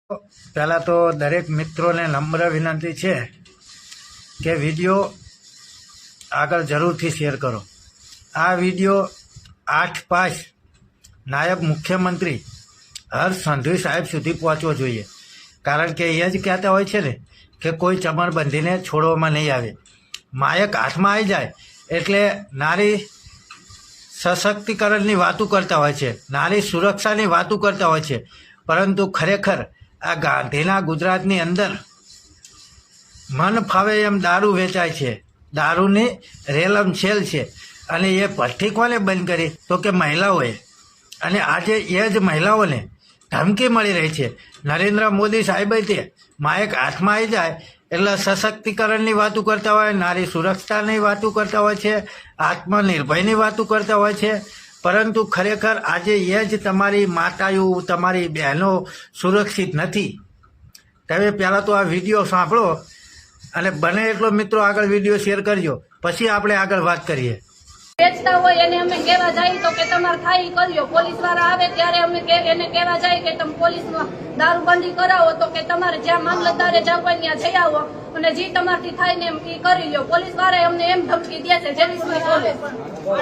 પહેલાં તો દરેક મિત્રોને નમ્ર વિનંતી છે કે વિડીયો આગળ જરૂરથી શેર કરો। આ વિડીયો 8/5 નાયબ મુખ્યમંત્રી હર્ષ સંઘવી સાહેબ સુધી પહોંચવો જોઈએ, કારણ કે એ જ કહેતા હોય છે ને કે કોઈ ચમરબંધીને છોડવામાં નહીં આવે। માયક હાથમાં આવી જાય એટલે નારી સશક્તિકરણની વાતો કરતા હોય છે, નારી સુરક્ષાની વાતો કરતા હોય છે, પરંતુ ખરેખર આ ગાંધીના ગુજરાતની અંદર મન ફાવે એમ દારૂ વેચાય છે, દારૂની રેલમછેલ છે। અને એ ભઠ્ઠી કોને બંધ કરી તો કે મહિલાઓએ, અને આજે એ જ મહિલાઓને ધમકી મળી રહી છે। નરેન્દ્ર મોદી સાહેબે તે માયક હાથમાં આવી જાય એટલે સશક્તિકરણની વાતો કરતા હોય, નારી સુરક્ષાની વાતો કરતા હોય છે, આત્મનિર્ભયની વાતો કરતા હોય છે, પરંતુ ખરેખર આજે એ જ તમારી માતાઓ, તમારી બહેનો સુરક્ષિત નથી। તમે પહેલાં તો આ વિડીયો સાંભળો અને બને એટલો મિત્રો આગળ વિડીયો શેર કરજો, પછી આપણે આગળ વાત કરીએ। વેચતા હોય એને અમે કહેવા જાય તો કે તમારે થાય કરજો, પોલીસ વાળા આવે ત્યારે અમે એને કહેવા જાય કે તમે પોલીસમાં દારૂબંધી કરાવો તો કે તમારે જ્યાં મામલતદારે જવું હોય ત્યાં જઈ આવો અને જે તમારથી થાય ને એમ એ કરી લો। પોલીસ વાળા અમને એમ ધમકી દે છે જેની બોલે।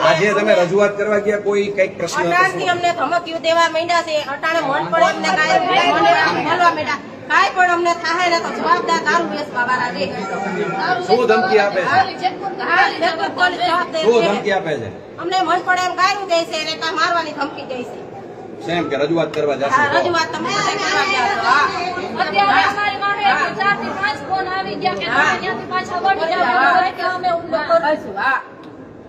આજે તમે રજૂઆત કરવા ગયા, કોઈ કઈક પ્રશ્ન અટાણથી અમને ધમકીઓ દેવા માંડ્યા છે। અટાણે મન પડે અમને કાંઈ બોલવા માંડ્યા, કાંઈ પણ અમને થાય ને તો જવાબદાર દારૂ વેચવા વાળા રે। શું ધમકી આપે છે? શું ધમકી આપે છે? અમને મન પડે એમ ગાયરું દે છે અને કાંઈ મારવાની ધમકી દે છે। સેમ કે રજૂઆત કરવા જશે? રજૂઆત તમે કરવા ગયા છો? અત્યારે અમારી મારે 4 થી 5 ફોન આવી ગયા કે તમે ત્યાંથી પાછા વળી જાવ કે અમે હુમલો કરીશું।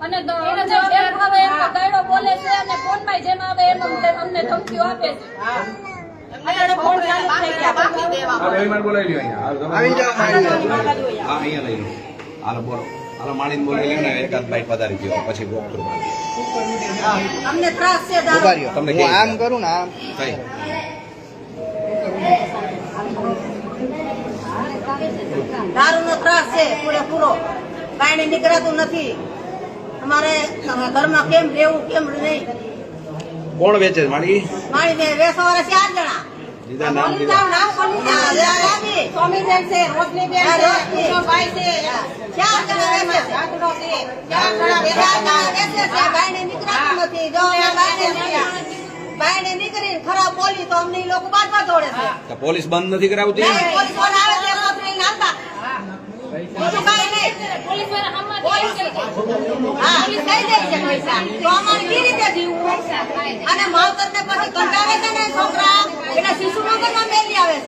અને એને જે આવે એમ ગાયડો બોલે છે અને ફોનમાં જેમ આવે એમ અમને ધમકીઓ આપે છે। ફોન ચાલુ થઈ ગયા બાકી દેવા આ બેઈમાન બોલાવી લ્યો અહીંયા આવી જાવ। હા અહીંયા લઈ લો, હાલો બોલો, હાલો માણીને બોલાવી લ્યો ને એકાદ બાઈટ વધારી દો પછી વોક થ્રુ અમને ત્રાસ છે દારૂ। તમને હું આમ કરું ને આમ કઈ દારૂનો ત્રાસ છે પૂરેપૂરો, કાંઈ નીકળાતું નથી। અમારે ઘરમાં કેમ રહેવું કેમ નહીં। કોણ વેચે છે માણી? માણીને વેસવાળા 4 જણા। દીધા નામ દીધા? નામ કોનું છે? સ્વામીબેન છે, રોશનીબેન છે, ભાઈ છે, 4 જણા વેચે છે। 4 જણા વેચે છે, બાયણે નીકળાતું નથી। જો બાયણે નીકળીને ખરાબ બોલી તો અમને ઈ લોકો બાજવા દોડે છે। તો પોલીસ બંધ નથી કરાવતી? પોલીસ વાળા આવે છે રોશનીને હાલતા, બીજું કાંઈ નહીં। પોલીસ વાળા હમણાં પોલીસ કઈ દે છે પૈસા, તો અમારે કેવી રીતે જીવવું? અને માવતરને પછી કંટાળે છે ને છોકરા, એટલે શિશુ મંદિરમાં મેલી આવે છે।